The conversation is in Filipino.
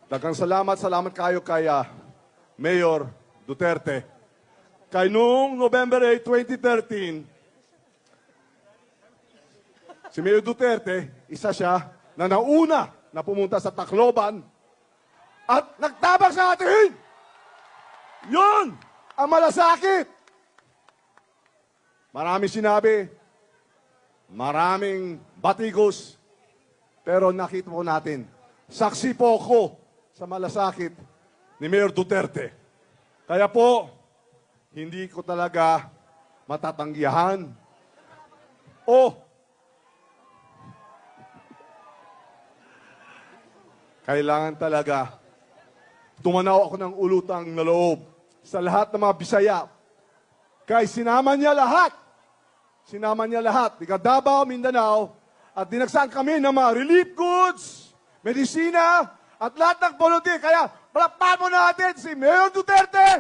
Daghang salamat kayo kay Mayor Duterte. Kay noong November 8, 2013, si Mayor Duterte, isa siya na nauna na pumunta sa Tacloban at nagtabak sa atin. Yun ang malasakit. Maraming sinabi, maraming batikos, pero nakita po natin, saksi po ako sa malasakit ni Mayor Duterte. Kaya po, hindi ko talaga matatanggihan o kailangan talaga tumanaw ako ng ulutang na loob sa lahat ng mga Bisaya. Kaya sinama niya lahat, taga Davao, Mindanao, at dinagsan kami ng mga relief goods, medisina, at lahat ng volunteer. Kaya palakpakan mo natin si Mayor Duterte